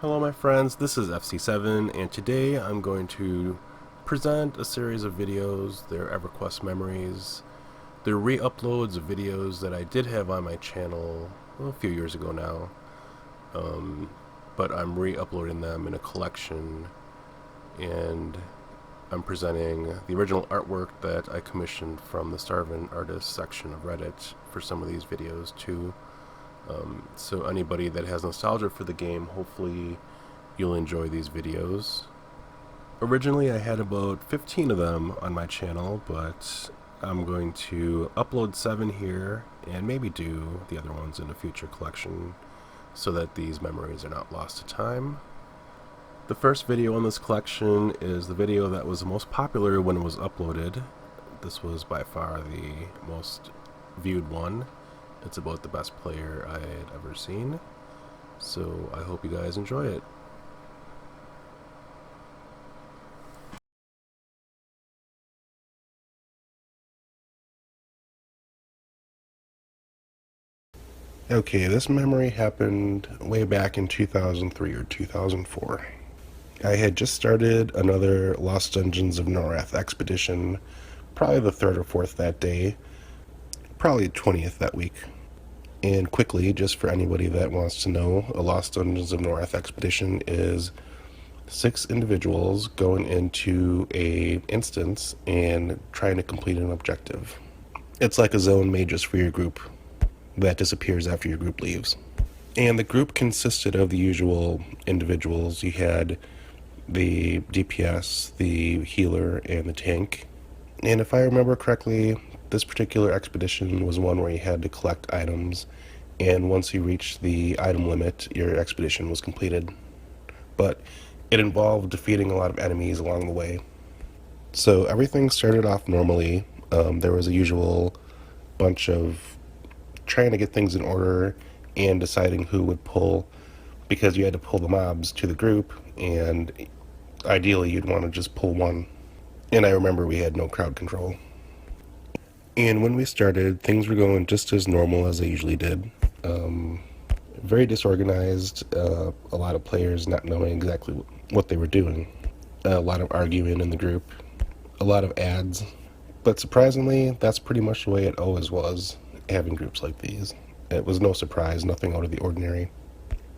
Hello my friends, this is FC7 and today I'm going to present a series of videos. They're Everquest memories. They're re-uploads of videos that I did have on my channel a few years ago now, but I'm re-uploading them in a collection, and I'm presenting the original artwork that I commissioned from the Starvin Artists section of Reddit for some of these videos too. So anybody that has nostalgia for the game, hopefully you'll enjoy these videos. Originally I had about 15 of them on my channel, but I'm going to upload 7 here and maybe do the other ones in a future collection so that these memories are not lost to time. The first video in this collection is the video that was the most popular when it was uploaded. This was by far the most viewed one. It's about the best player I had ever seen, so I hope you guys enjoy it. Okay, this memory happened way back in 2003 or 2004. I had just started another Lost Dungeons of Norath expedition, probably the 3rd or 4th that day, probably 20th that week. And quickly, just for anybody that wants to know, a Lost Dungeons of Norath expedition is 6 individuals going into a instance and trying to complete an objective. It's like a zone made just for your group that disappears after your group leaves. And the group consisted of the usual individuals. You had the DPS, the healer, and the tank. And if I remember correctly, this particular expedition was one where you had to collect items, and once you reached the item limit, your expedition was completed. But it involved defeating a lot of enemies along the way. So everything started off normally. There was a usual bunch of trying to get things in order and deciding who would pull, because you had to pull the mobs to the group, and ideally you'd want to just pull one. And I remember we had no crowd control. And when we started, things were going just as normal as they usually did. Very disorganized, a lot of players not knowing exactly what they were doing, a lot of arguing in the group, a lot of ads. But surprisingly, that's pretty much the way it always was, having groups like these. It was no surprise, nothing out of the ordinary.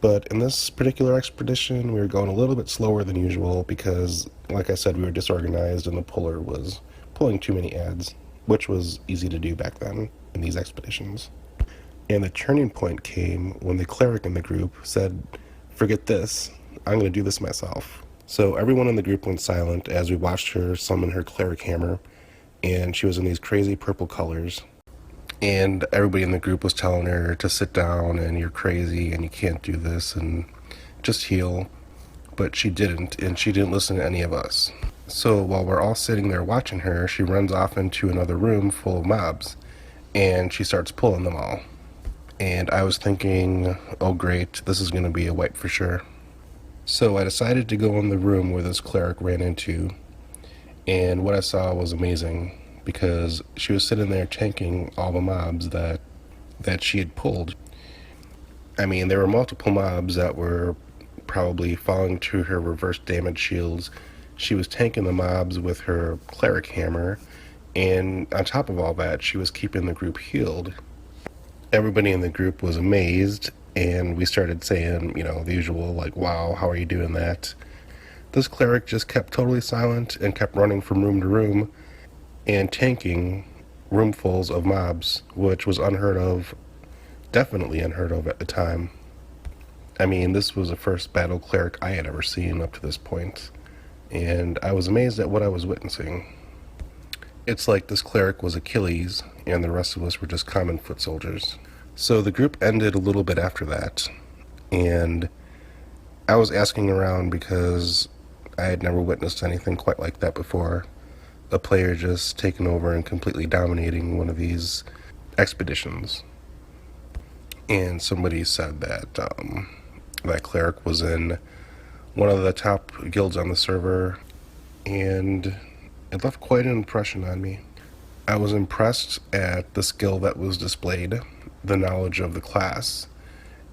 But in this particular expedition, we were going a little bit slower than usual because, like I said, we were disorganized and the puller was pulling too many ads, which was easy to do back then in these expeditions. And the turning point came when the cleric in the group said, "Forget this, I'm going to do this myself." So everyone in the group went silent as we watched her summon her cleric hammer, and she was in these crazy purple colors. And everybody in the group was telling her to sit down and you're crazy and you can't do this and just heal. But she didn't, and she didn't listen to any of us. So while we're all sitting there watching her, she runs off into another room full of mobs and she starts pulling them all. And I was thinking, oh great, this is going to be a wipe for sure. So I decided to go in the room where this cleric ran into, and what I saw was amazing, because she was sitting there tanking all the mobs that she had pulled. I mean, there were multiple mobs that were probably falling to her reverse damage shields. She was tanking the mobs with her cleric hammer, and on top of all that, she was keeping the group healed. Everybody in the group was amazed, and we started saying, the usual, like, wow, how are you doing that? This cleric just kept totally silent and kept running from room to room and tanking roomfuls of mobs, which was unheard of, definitely unheard of at the time. I mean, this was the first battle cleric I had ever seen up to this point, and I was amazed at what I was witnessing. It's like this cleric was Achilles, and the rest of us were just common foot soldiers. So the group ended a little bit after that, and I was asking around because I had never witnessed anything quite like that before. A player just taking over and completely dominating one of these expeditions. And somebody said that that cleric was in one of the top guilds on the server, and it left quite an impression on me. I was impressed at the skill that was displayed, the knowledge of the class,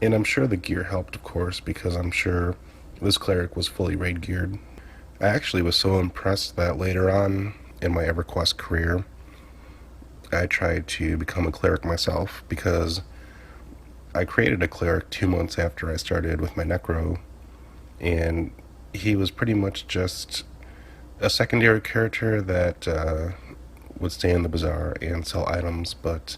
and I'm sure the gear helped, of course, because I'm sure This cleric was fully raid geared. I actually was so impressed that later on in my Everquest career, I tried to become a cleric myself because I created a cleric 2 months after I started with my necro, and he was pretty much just a secondary character that would stay in the bazaar and sell items, but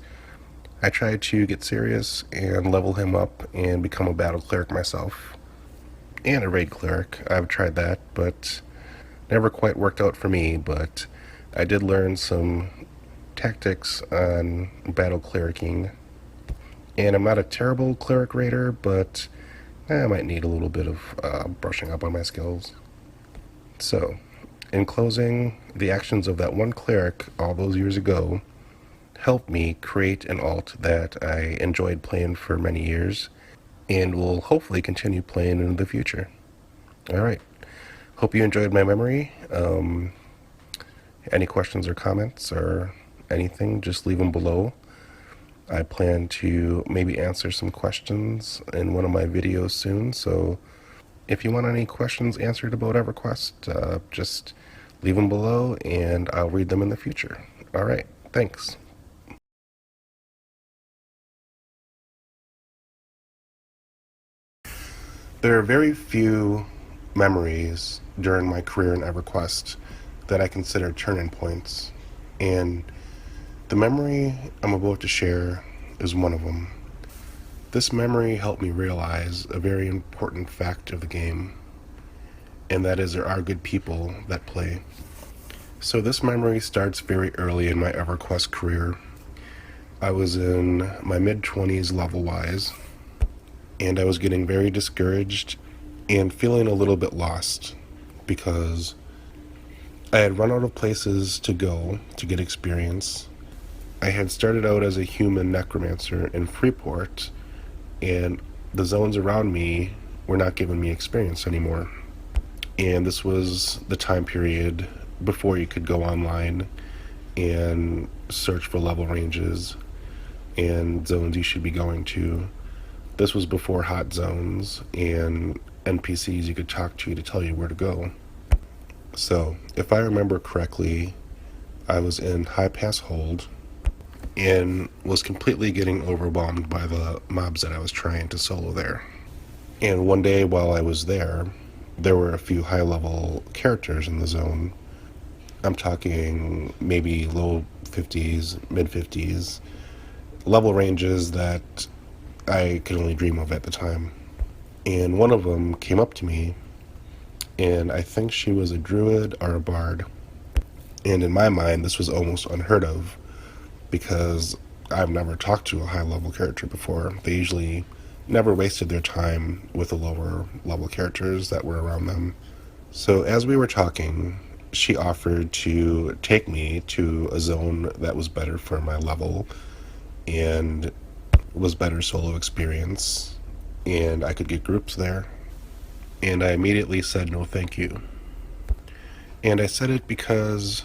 I tried to get serious and level him up and become a battle cleric myself. And a raid cleric. I've tried that, but never quite worked out for me, but I did learn some tactics on battle clericing. And I'm not a terrible cleric raider, but I might need a little bit of brushing up on my skills. So, in closing, the actions of that one cleric all those years ago helped me create an alt that I enjoyed playing for many years and will hopefully continue playing in the future. All right. Hope you enjoyed my memory. Any questions or comments or anything, just leave them below. I plan to maybe answer some questions in one of my videos soon, so if you want any questions answered about EverQuest, just leave them below and I'll read them in the future. All right, thanks. There are very few memories during my career in EverQuest that I consider turning points, and the memory I'm about to share is one of them. This memory helped me realize a very important fact of the game, and that is there are good people that play. So this memory starts very early in my EverQuest career. I was in my mid-20s level-wise, and I was getting very discouraged and feeling a little bit lost because I had run out of places to go to get experience. I had started out as a human necromancer in Freeport, and the zones around me were not giving me experience anymore. And this was the time period before you could go online and search for level ranges and zones you should be going to. This was before hot zones and NPCs you could talk to tell you where to go. So, if I remember correctly, I was in High Pass Hold and was completely getting overwhelmed by the mobs that I was trying to solo there. And one day while I was there were a few high level characters in the zone. I'm talking maybe low 50s, mid 50s, level ranges that I could only dream of at the time. And one of them came up to me, and I think she was a druid or a bard. And in my mind, this was almost unheard of because I've never talked to a high level character before. They usually never wasted their time with the lower level characters that were around them. So as we were talking, she offered to take me to a zone that was better for my level and was better solo experience, and I could get groups there. And I immediately said no thank you. And I said it because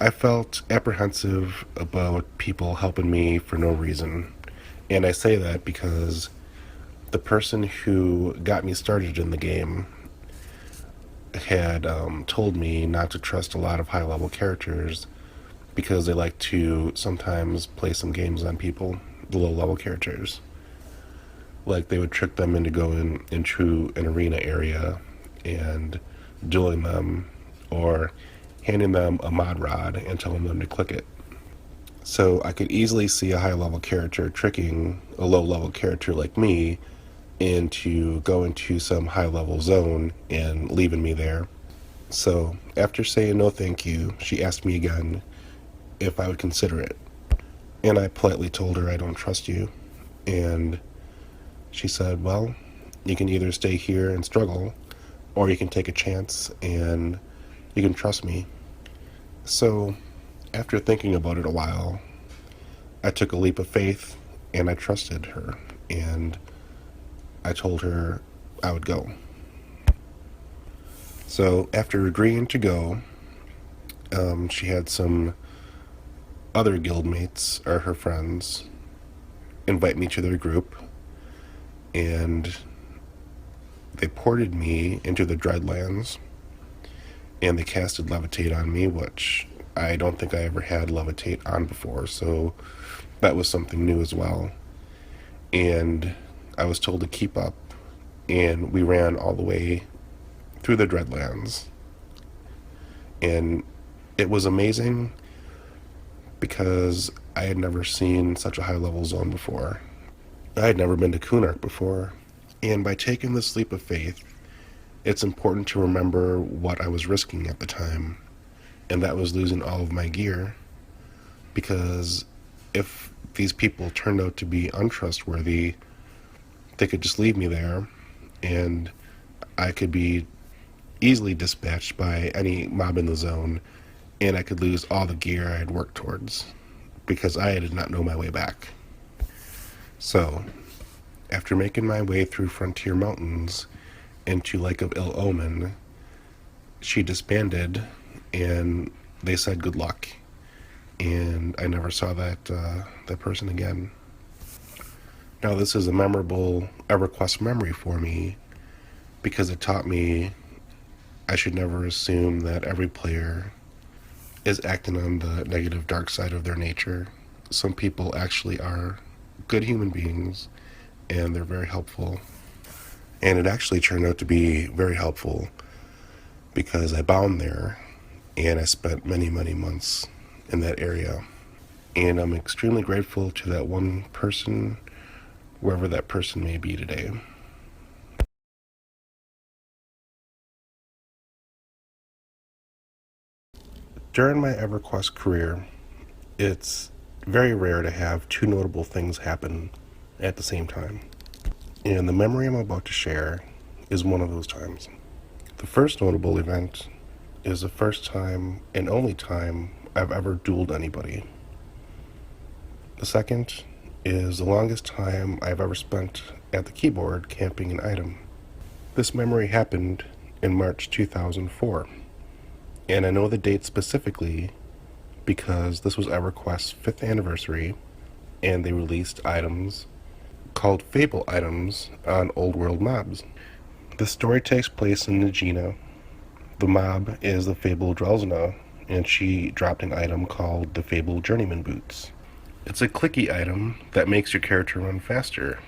I felt apprehensive about people helping me for no reason. And I say that because the person who got me started in the game had told me not to trust a lot of high level characters because they like to sometimes play some games on people, the low level characters. Like they would trick them into going into an arena area and dueling them or handing them a mod rod and telling them to click it. So I could easily see a high level character tricking a low level character like me into going to some high level zone and leaving me there. So after saying no thank you, she asked me again if I would consider it. And I politely told her I don't trust you. And she said, well, you can either stay here and struggle, or you can take a chance and you can trust me. So after thinking about it a while, I took a leap of faith and I trusted her. And I told her I would go. So after agreeing to go, she had some other guildmates, or her friends, invite me to their group, and they ported me into the Dreadlands, and they casted Levitate on me, which I don't think I ever had Levitate on before, so that was something new as well. And I was told to keep up, and we ran all the way through the Dreadlands. And it was amazing because I had never seen such a high level zone before. I had never been to Kunark before. And by taking this leap of faith, it's important to remember what I was risking at the time, and that was losing all of my gear, because if these people turned out to be untrustworthy, they could just leave me there, and I could be easily dispatched by any mob in the zone, and I could lose all the gear I had worked towards, because I did not know my way back. So, after making my way through Frontier Mountains into Lake of Ill Omen, she disbanded, and they said good luck. And I never saw that person again. Now, this is a memorable EverQuest memory for me because it taught me I should never assume that every player is acting on the negative dark side of their nature. Some people actually are good human beings, and they're very helpful. And it actually turned out to be very helpful because I bound there, and I spent many, many months in that area. And I'm extremely grateful to that one person, wherever that person may be today. During my EverQuest career, it's very rare to have two notable things happen at the same time. And the memory I'm about to share is one of those times. The first notable event is the first time and only time I've ever dueled anybody. The second is the longest time I've ever spent at the keyboard camping an item. This memory happened in March 2004, and I know the date specifically because this was EverQuest's 5th anniversary, and they released items called Fable items on Old World mobs. The story takes place in Najina. The mob is the Fabled Drelsna, and she dropped an item called the Fabled Journeyman Boots. It's a clicky item that makes your character run faster,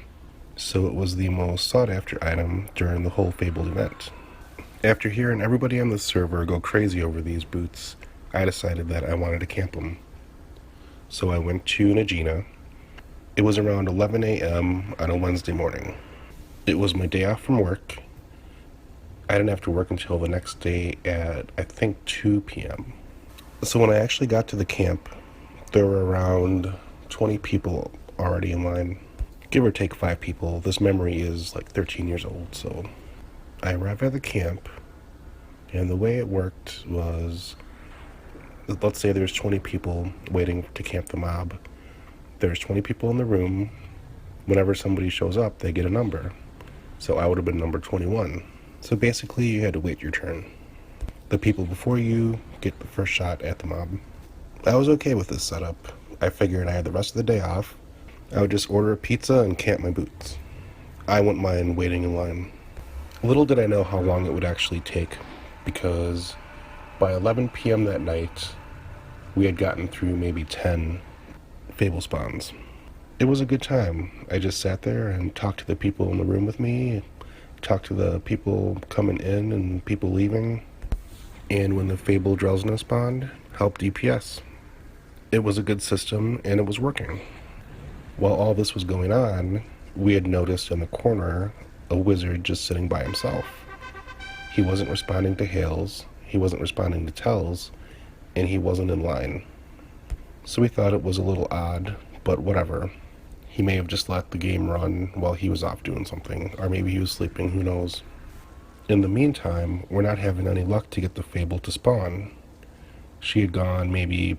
so it was the most sought after item during the whole Fabled event. After hearing everybody on the server go crazy over these boots, I decided that I wanted to camp them. So I went to Najina. It was around 11 a.m. on a Wednesday morning. It was my day off from work. I didn't have to work until the next day at, I think, 2 p.m. So when I actually got to the camp, there were around 20 people already in line. Give or take 5 people. This memory is like 13 years old, so I arrived at the camp, and the way it worked was, let's say there's 20 people waiting to camp the mob. There's 20 people in the room. Whenever somebody shows up, they get a number. So I would have been number 21. So basically, you had to wait your turn. The people before you get the first shot at the mob. I was okay with this setup. I figured I had the rest of the day off. I would just order a pizza and camp my boots. I wouldn't mind waiting in line. Little did I know how long it would actually take, because by 11 p.m. that night, we had gotten through maybe 10 Fable spawns. It was a good time. I just sat there and talked to the people in the room with me, talked to the people coming in and people leaving, and when the Fable Drelsna spawned, helped DPS. It was a good system, and it was working. While all this was going on, we had noticed in the corner a wizard just sitting by himself. He wasn't responding to hails, he wasn't responding to tells, and he wasn't in line. So we thought it was a little odd, but whatever. He may have just let the game run while he was off doing something, or maybe he was sleeping, who knows. In the meantime, we're not having any luck to get the Fable to spawn. She had gone maybe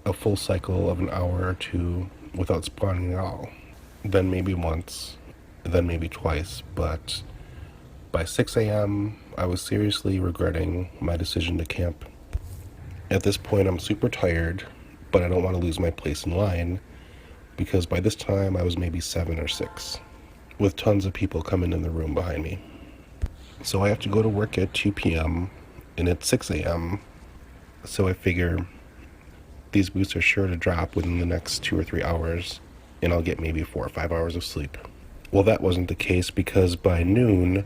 a full cycle of an hour or two without spawning at all. Then maybe once, then maybe twice, but by 6 a.m., I was seriously regretting my decision to camp. At this point, I'm super tired, but I don't want to lose my place in line, because by this time I was maybe 7 or 6, with tons of people coming in the room behind me. So I have to go to work at 2 p.m. and it's 6 a.m. So I figure these boots are sure to drop within the next 2 or 3 hours, and I'll get maybe 4 or 5 hours of sleep. Well, that wasn't the case because by noon,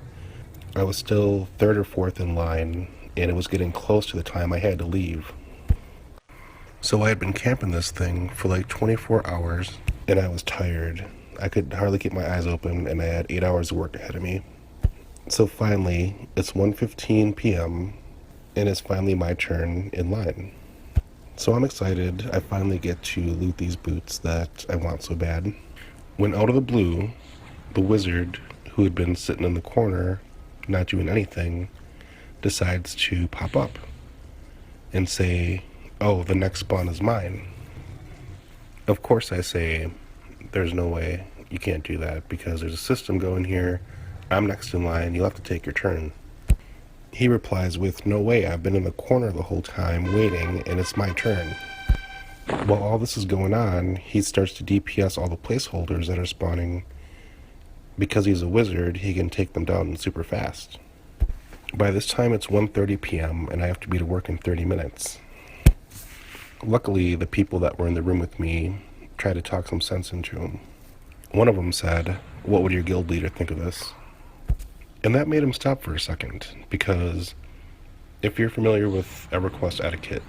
I was still third or fourth in line, and it was getting close to the time I had to leave. So I had been camping this thing for like 24 hours, and I was tired. I could hardly keep my eyes open, and I had 8 hours of work ahead of me. So finally, it's 1:15 p.m., and it's finally my turn in line. So I'm excited. I finally get to loot these boots that I want so bad. When out of the blue, the wizard, who had been sitting in the corner, not doing anything, decides to pop up and say, "Oh, the next spawn is mine." Of course I say, "There's no way. You can't do that because there's a system going here. I'm next in line. You'll have to take your turn." He replies with, "No way. I've been in the corner the whole time waiting, and it's my turn." While all this is going on, he starts to DPS all the placeholders that are spawning. Because he's a wizard, he can take them down super fast. By this time, it's 1:30 p.m., and I have to be to work in 30 minutes. Luckily, the people that were in the room with me tried to talk some sense into him. One of them said, "What would your guild leader think of this?" And that made him stop for a second, because if you're familiar with Everquest etiquette,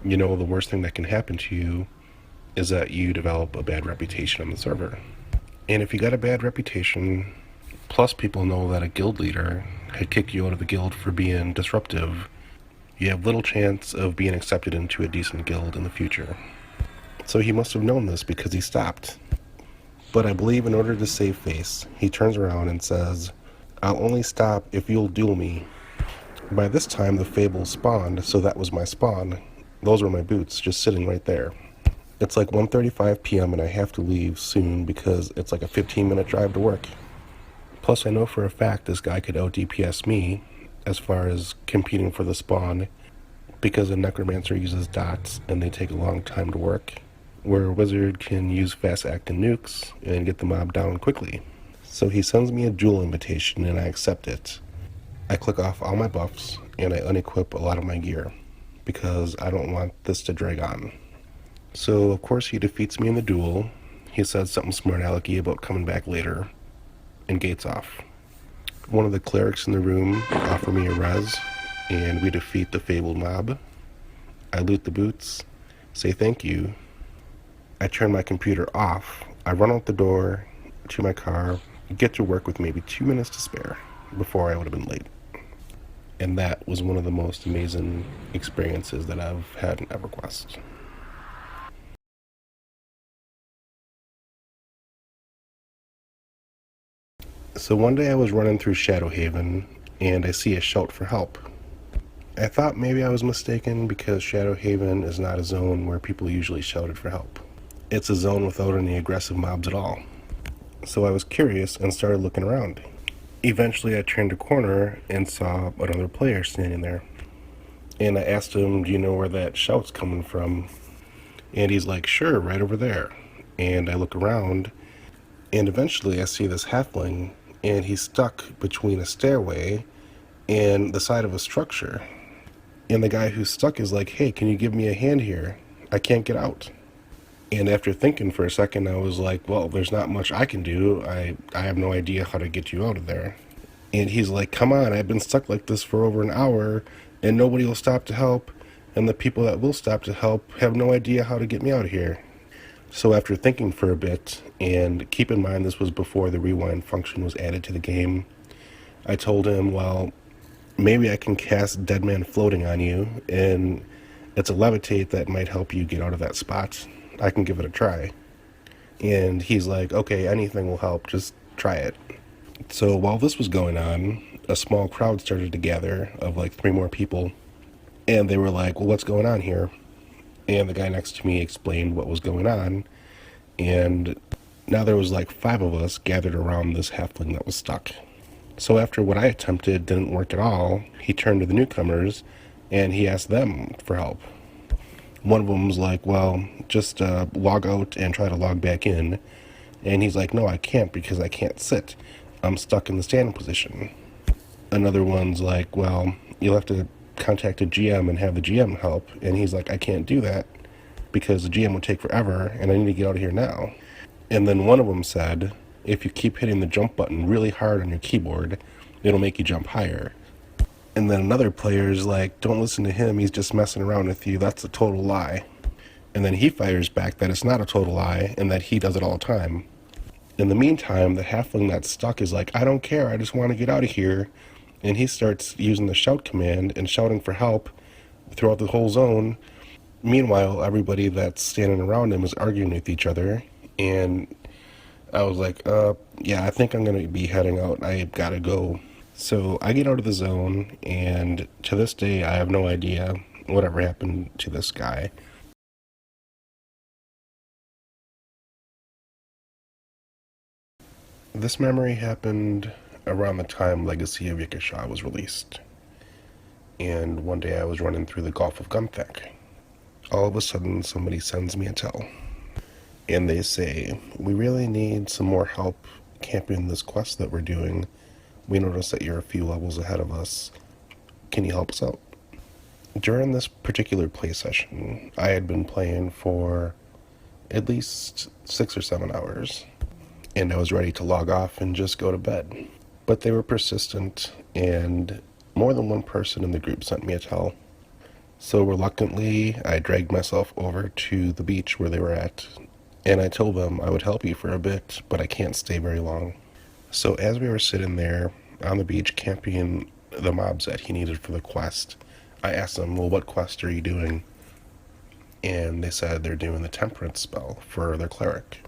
you know the worst thing that can happen to you is that you develop a bad reputation on the server. And if you got a bad reputation, plus people know that a guild leader had kicked you out of the guild for being disruptive, you have little chance of being accepted into a decent guild in the future. So he must have known this because he stopped. But I believe in order to save face, he turns around and says, "I'll only stop if you'll duel me." By this time, the Fabled spawned, so that was my spawn. Those were my boots, just sitting right there. It's like 1:35 p.m. and I have to leave soon because it's like a 15-minute drive to work. Plus, I know for a fact this guy could out-DPS me as far as competing for the spawn because a necromancer uses dots and they take a long time to work, where a wizard can use fast-acting nukes and get the mob down quickly. So he sends me a duel invitation and I accept it. I click off all my buffs and I unequip a lot of my gear because I don't want this to drag on. So of course he defeats me in the duel. He says something smart alecky about coming back later and gates off. One of the clerics in the room offer me a res and we defeat the Fabled mob. I loot the boots, say thank you. I turn my computer off. I run out the door to my car, get to work with maybe 2 minutes to spare before I would have been late. And that was one of the most amazing experiences that I've had in EverQuest. So one day I was running through Shadowhaven and I see a shout for help. I thought maybe I was mistaken because Shadowhaven is not a zone where people usually shouted for help. It's a zone without any aggressive mobs at all. So I was curious and started looking around. Eventually I turned a corner and saw another player standing there. And I asked him, "Do you know where that shout's coming from?" And he's like, "Sure, right over there." And I look around and eventually I see this halfling and he's stuck between a stairway and the side of a structure. And the guy who's stuck is like, "Hey, can you give me a hand here? I can't get out." And after thinking for a second, I was like, "Well, there's not much I can do. I have no idea how to get you out of there." And he's like, "Come on, I've been stuck like this for over an hour and nobody will stop to help. And the people that will stop to help have no idea how to get me out of here." So after thinking for a bit, and keep in mind this was before the rewind function was added to the game, I told him, "Well, maybe I can cast Dead Man Floating on you, and it's a levitate that might help you get out of that spot. I can give it a try." And he's like, "Okay, anything will help, just try it." So while this was going on, a small crowd started to gather of like 3 more people, and they were like, "Well, what's going on here?" And the guy next to me explained what was going on, and now there was like 5 of us gathered around this halfling that was stuck. So after what I attempted didn't work at all, he turned to the newcomers and he asked them for help. One of them was like, "Well, just log out and try to log back in." And he's like, "No, I can't because I can't sit. I'm stuck in the standing position." Another one's like, well, you'll have to contact a GM and have the GM help. And he's like, I can't do that because the GM would take forever and I need to get out of here now. And then one of them said, if you keep hitting the jump button really hard on your keyboard, it'll make you jump higher. And then another player's like, don't listen to him, he's just messing around with you, that's a total lie. And then he fires back that it's not a total lie and that he does it all the time. In the meantime, the halfling that's stuck is like, I don't care, I just want to get out of here. And he starts using the shout command and shouting for help throughout the whole zone. Meanwhile, everybody that's standing around him is arguing with each other. And I was like, yeah, I think I'm going to be heading out. I gotta go. So I get out of the zone, and to this day, I have no idea whatever happened to this guy. This memory happened around the time Legacy of Yikisha was released. And one day I was running through the Gulf of Gunthak. All of a sudden, somebody sends me a tell. And they say, we really need some more help camping this quest that we're doing. We noticed that you're a few levels ahead of us. Can you help us out? During this particular play session, I had been playing for at least 6 or 7 hours, and I was ready to log off and just go to bed. But they were persistent, and more than one person in the group sent me a tell. So reluctantly, I dragged myself over to the beach where they were at, and I told them I would help you for a bit, but I can't stay very long. So as we were sitting there on the beach camping the mobs that he needed for the quest, I asked them, well, what quest are you doing? And they said they're doing the temperance spell for their cleric.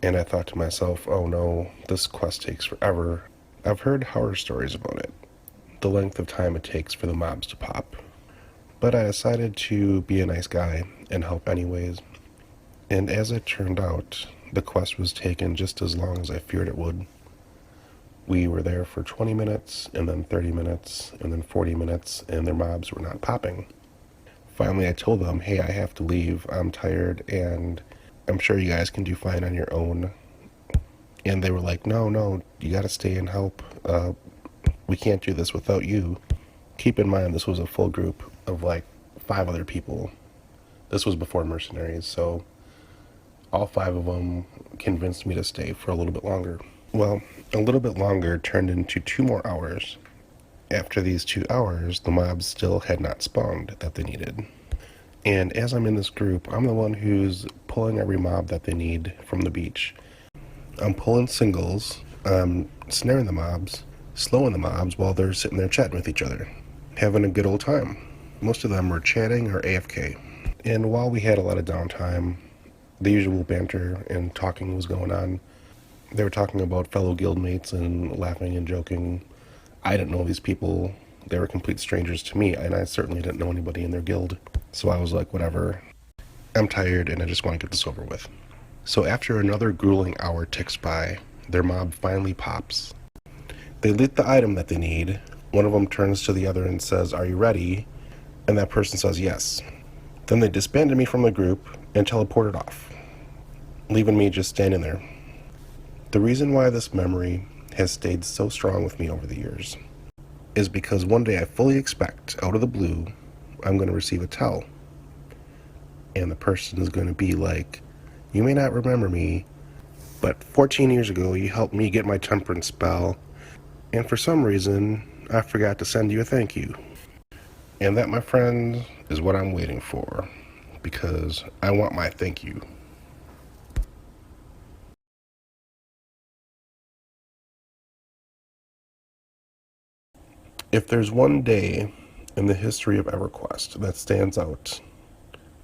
And I thought to myself, oh no, this quest takes forever. I've heard horror stories about it, the length of time it takes for the mobs to pop. But I decided to be a nice guy and help anyways. And as it turned out, the quest was taken just as long as I feared it would. We were there for 20 minutes, and then 30 minutes, and then 40 minutes, and their mobs were not popping. Finally, I told them, hey, I have to leave. I'm tired, and I'm sure you guys can do fine on your own. And they were like, no, you gotta stay and help. We can't do this without you. Keep in mind, this was a full group of like 5 other people. This was before mercenaries, so all 5 of them convinced me to stay for a little bit longer. Well, a little bit longer turned into 2 more hours. After these 2 hours, the mobs still had not spawned that they needed. And as I'm in this group, I'm the one who's pulling every mob that they need from the beach. I'm pulling singles, I'm snaring the mobs, slowing the mobs while they're sitting there chatting with each other, having a good old time. Most of them were chatting or AFK. And while we had a lot of downtime, the usual banter and talking was going on. They were talking about fellow guildmates and laughing and joking. I didn't know these people. They were complete strangers to me, and I certainly didn't know anybody in their guild. So I was like, whatever. I'm tired, and I just want to get this over with. So after another grueling hour ticks by, their mob finally pops. They loot the item that they need. One of them turns to the other and says, are you ready? And that person says yes. Then they disbanded me from the group and teleported off, leaving me just standing there. The reason why this memory has stayed so strong with me over the years is because one day I fully expect, out of the blue, I'm going to receive a tell. And the person is going to be like, you may not remember me, but 14 years ago you helped me get my temperance spell, and for some reason I forgot to send you a thank you. And that, my friend, is what I'm waiting for, because I want my thank you. If there's one day in the history of Everquest that stands out,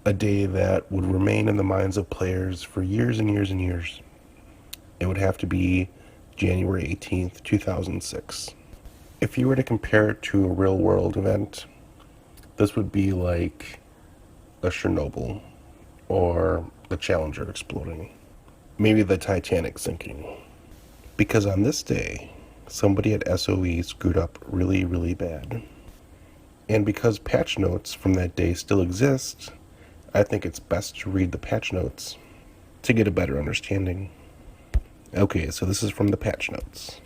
a day that would remain in the minds of players for years and years and years, it would have to be January 18th, 2006. If you were to compare it to a real world event, this would be like a Chernobyl, or the Challenger exploding, maybe the Titanic sinking. Because on this day, somebody at SOE screwed up really, really bad. And because patch notes from that day still exist, I think it's best to read the patch notes to get a better understanding. Okay, so this is from the patch notes.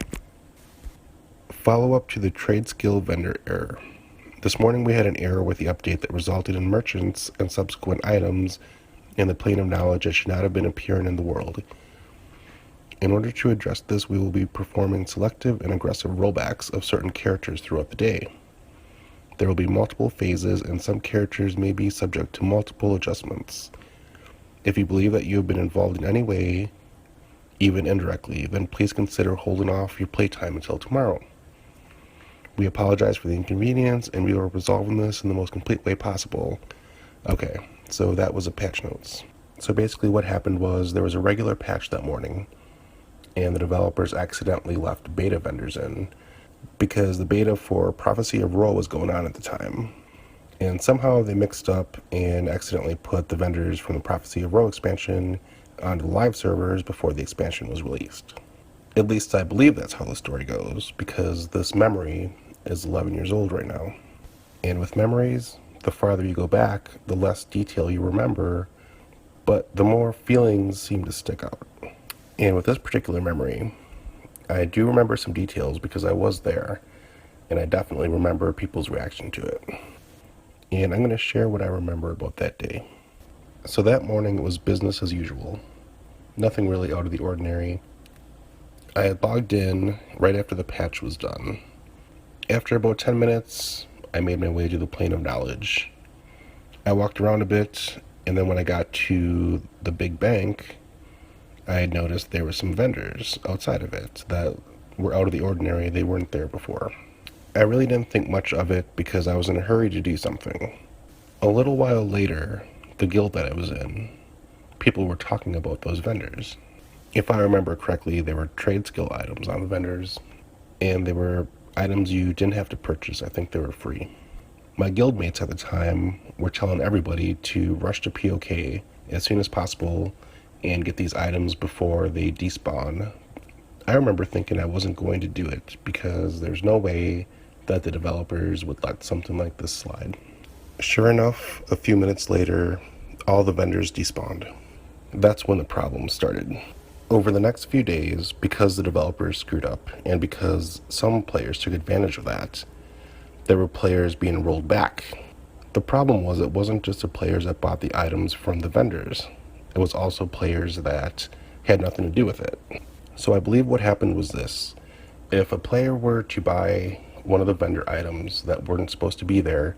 Follow-up to the trade skill vendor error. This morning we had an error with the update that resulted in merchants and subsequent items in the plane of knowledge that should not have been appearing in the world. In order to address this, we will be performing selective and aggressive rollbacks of certain characters throughout the day. There will be multiple phases, and some characters may be subject to multiple adjustments. If you believe that you have been involved in any way, even indirectly, then please consider holding off your playtime until tomorrow. We apologize for the inconvenience, and we are resolving this in the most complete way possible. Okay, so that was a patch notes. So basically what happened was there was a regular patch that morning, and the developers accidentally left beta vendors in because the beta for Prophecy of Ro was going on at the time. And somehow they mixed up and accidentally put the vendors from the Prophecy of Ro expansion onto the live servers before the expansion was released. At least I believe that's how the story goes, because this memory is 11 years old right now. And with memories, the farther you go back, the less detail you remember, but the more feelings seem to stick out. And with this particular memory, I do remember some details because I was there, and I definitely remember people's reaction to it. And I'm going to share what I remember about that day. So that morning it was business as usual. Nothing really out of the ordinary. I had logged in right after the patch was done. After about 10 minutes, I made my way to the plane of knowledge. I walked around a bit, and then when I got to the big bank, I had noticed there were some vendors outside of it that were out of the ordinary. They weren't there before. I really didn't think much of it because I was in a hurry to do something. A little while later, the guild that I was in, people were talking about those vendors. If I remember correctly, there were trade skill items on the vendors, and they were items you didn't have to purchase. I think they were free. My guildmates at the time were telling everybody to rush to POK as soon as possible and get these items before they despawn. I remember thinking I wasn't going to do it because there's no way that the developers would let something like this slide. Sure enough, a few minutes later, all the vendors despawned. That's when the problem started. Over the next few days, because the developers screwed up and because some players took advantage of that, there were players being rolled back. The problem was it wasn't just the players that bought the items from the vendors. It was also players that had nothing to do with it. So I believe what happened was this. If a player were to buy one of the vendor items that weren't supposed to be there,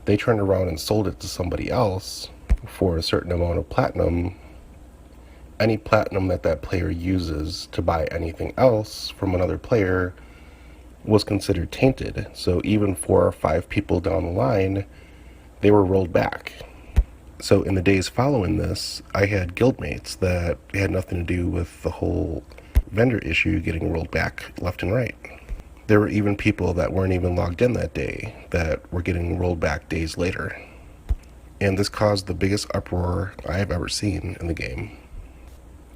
they turned around and sold it to somebody else for a certain amount of platinum. Any platinum that that player uses to buy anything else from another player was considered tainted. So even 4 or 5 people down the line, they were rolled back. So in the days following this, I had guildmates that had nothing to do with the whole vendor issue getting rolled back left and right. There were even people that weren't even logged in that day that were getting rolled back days later. And this caused the biggest uproar I have ever seen in the game.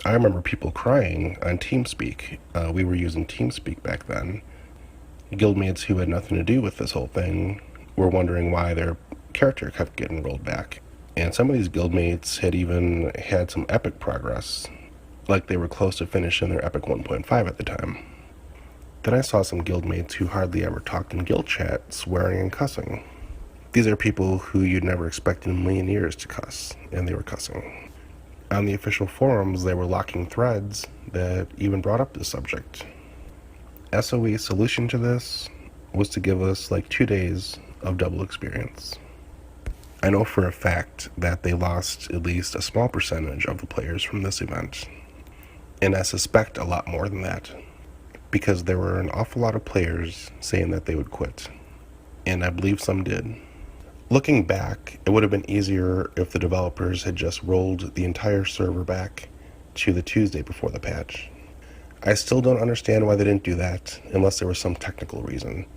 I remember people crying on TeamSpeak. We were using TeamSpeak back then. Guildmates who had nothing to do with this whole thing were wondering why their character kept getting rolled back. And some of these guildmates had even had some epic progress, like they were close to finishing their epic 1.5 at the time. Then I saw some guildmates who hardly ever talked in guild chat swearing and cussing. These are people who you'd never expect in a million years to cuss, and they were cussing. On the official forums, they were locking threads that even brought up this subject. SOE's solution to this was to give us like 2 days of double experience. I know for a fact that they lost at least a small percentage of the players from this event, and I suspect a lot more than that, because there were an awful lot of players saying that they would quit, and I believe some did. Looking back, it would have been easier if the developers had just rolled the entire server back to the Tuesday before the patch. I still don't understand why they didn't do that, unless there was some technical reason.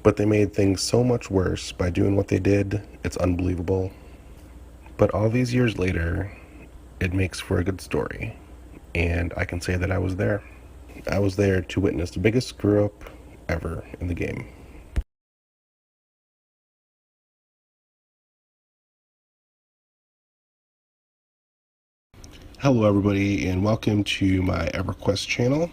But they made things so much worse by doing what they did, it's unbelievable. But all these years later, it makes for a good story, and I can say that I was there. I was there to witness the biggest screw-up ever in the game. Hello everybody, and welcome to my Everquest channel.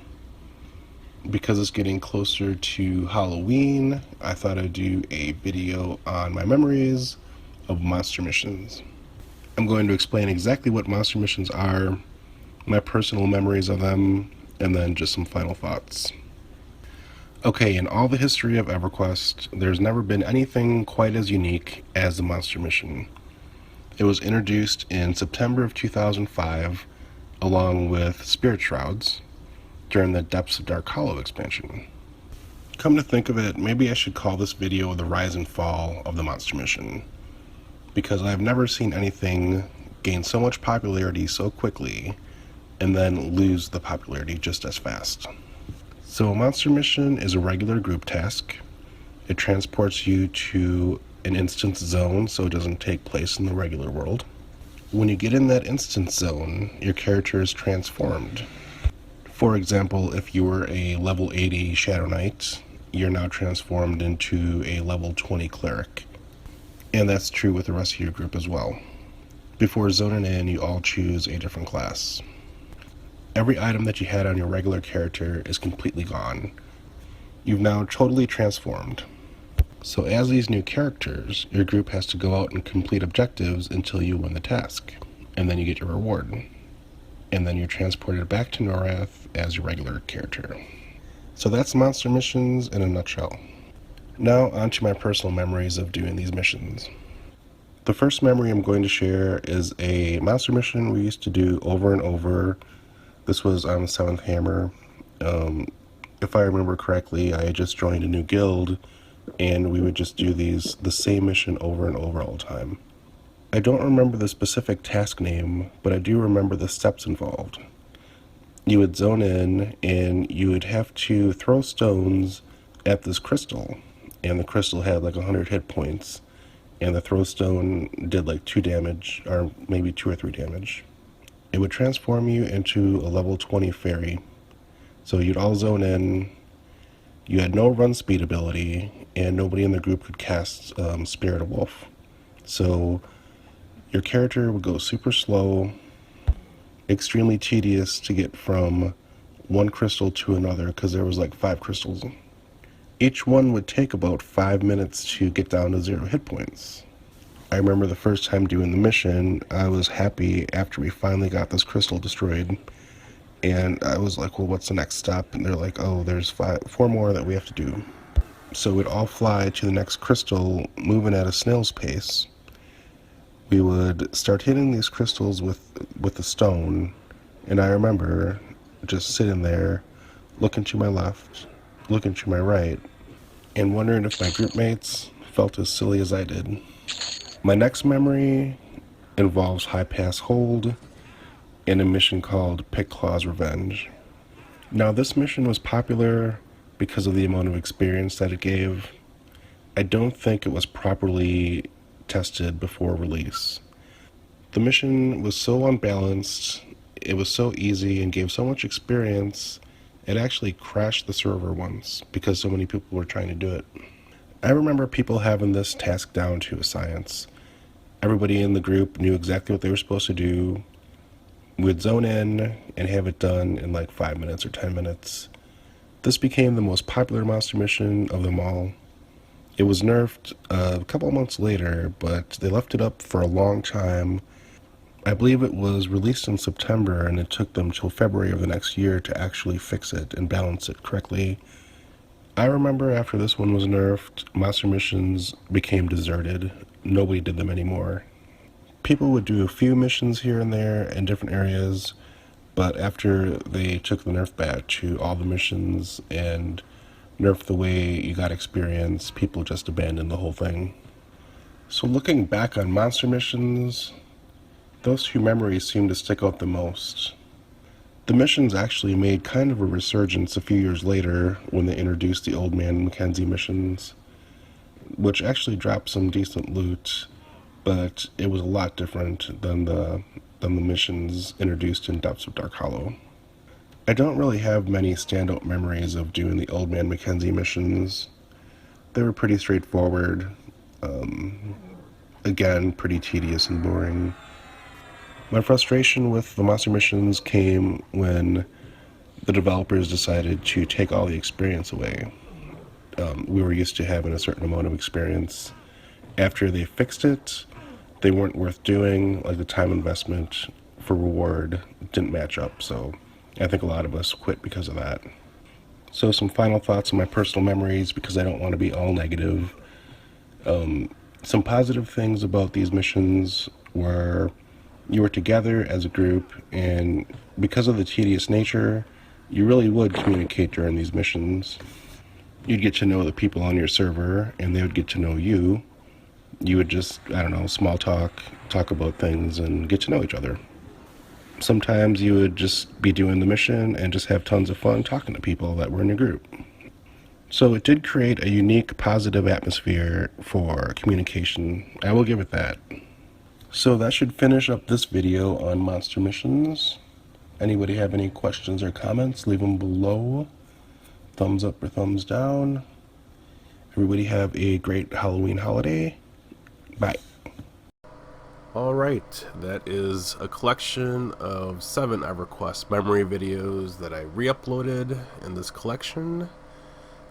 Because it's getting closer to Halloween, I thought I'd do a video on my memories of monster missions. I'm going to explain exactly what monster missions are, my personal memories of them, and then just some final thoughts. Okay, in all the history of Everquest, there's never been anything quite as unique as the monster mission. It was introduced in September of 2005, along with Spirit Shrouds, during the Depths of Dark Hollow expansion. Come to think of it, maybe I should call this video the rise and fall of the monster mission, because I've never seen anything gain so much popularity so quickly and then lose the popularity just as fast. So a monster mission is a regular group task. It transports you to an instance zone so it doesn't take place in the regular world. When you get in that instance zone, your character is transformed. For example, if you were a level 80 Shadow Knight, you're now transformed into a level 20 Cleric. And that's true with the rest of your group as well. Before zoning in, you all choose a different class. Every item that you had on your regular character is completely gone. You've now totally transformed. So as these new characters, your group has to go out and complete objectives until you win the task, and then you get your reward. And then you're transported back to Norath as your regular character. So that's monster missions in a nutshell. Now onto my personal memories of doing these missions. The first memory I'm going to share is a monster mission we used to do over and over. This was on 7th Hammer. If I remember correctly, I had just joined a new guild, and we would just do the same mission over and over all the time. I don't remember the specific task name, but I do remember the steps involved. You would zone in, and you would have to throw stones at this crystal, and the crystal had like 100 hit points, and the throw stone did like 2 damage, or maybe 2 or 3 damage. It would transform you into a level 20 fairy. So you'd all zone in, you had no run speed ability, and nobody in the group could cast Spirit of Wolf. So your character would go super slow, extremely tedious to get from one crystal to another, because there was like 5 crystals. Each one would take about 5 minutes to get down to 0 hit points. I remember the first time doing the mission, I was happy after we finally got this crystal destroyed. And I was like, well, what's the next step? And they're like, oh, there's 4 more that we have to do. So we'd all fly to the next crystal, moving at a snail's pace. We would start hitting these crystals with the stone. And I remember just sitting there, looking to my left, looking to my right, and wondering if my group mates felt as silly as I did. My next memory involves High Pass Hold and a mission called Pick Claw's Revenge. Now this mission was popular because of the amount of experience that it gave. I don't think it was properly tested before release. The mission was so unbalanced, it was so easy and gave so much experience, it actually crashed the server once because so many people were trying to do it. I remember people having this task down to a science. Everybody in the group knew exactly what they were supposed to do. We'd zone in and have it done in like 5 minutes or 10 minutes. This became the most popular monster mission of them all. It was nerfed a couple months later, but they left it up for a long time. I believe it was released in September, and it took them till February of the next year to actually fix it and balance it correctly. I remember after this one was nerfed, monster missions became deserted. Nobody did them anymore. People would do a few missions here and there in different areas, but after they took the nerf back to all the missions and nerfed the way you got experience, people just abandoned the whole thing. So looking back on monster missions, those 2 memories seem to stick out the most. The missions actually made kind of a resurgence a few years later when they introduced the Old Man Mackenzie missions, which actually dropped some decent loot, but it was a lot different than the missions introduced in Depths of Dark Hollow. I don't really have many standout memories of doing the Old Man Mackenzie missions. They were pretty straightforward, again, pretty tedious and boring. My frustration with the monster missions came when the developers decided to take all the experience away. We were used to having a certain amount of experience. After they fixed it, they weren't worth doing. Like the time investment for reward didn't match up. So I think a lot of us quit because of that. So some final thoughts on my personal memories, because I don't want to be all negative. Some positive things about these missions were you were together as a group, and because of the tedious nature, you really would communicate during these missions. You'd get to know the people on your server, and they would get to know you. You would just, I don't know, small talk about things, and get to know each other. Sometimes you would just be doing the mission and just have tons of fun talking to people that were in your group. So it did create a unique, positive atmosphere for communication. I will give it that. So that should finish up this video on monster missions. Anybody have any questions or comments? Leave them below. Thumbs up or thumbs down. Everybody have a great Halloween holiday. Bye. Alright, that is a collection of 7 Everquest memory videos that I re-uploaded in this collection.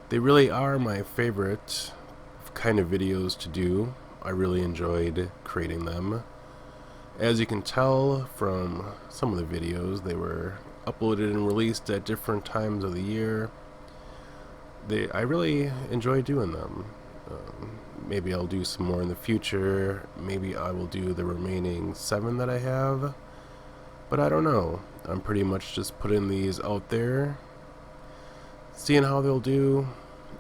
They really are my favorite kind of videos to do. I really enjoyed creating them. As you can tell from some of the videos, they were uploaded and released at different times of the year. I really enjoy doing them. Maybe I'll do some more in the future. Maybe I will do the remaining 7 that I have. But I don't know. I'm pretty much just putting these out there, seeing how they'll do,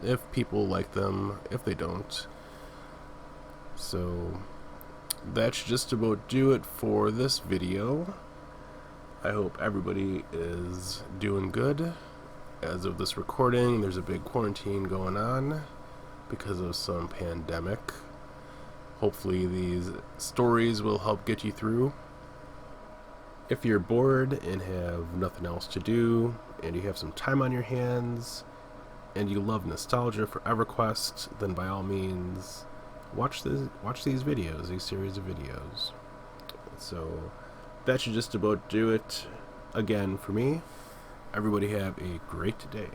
if people like them, if they don't. So that should just about do it for this video. I hope everybody is doing good. As of this recording, there's a big quarantine going on because of some pandemic. Hopefully these stories will help get you through. If you're bored and have nothing else to do, and you have some time on your hands, and you love nostalgia for EverQuest, then by all means, watch these videos, these series of videos. So that should just about do it again for me. Everybody have a great day.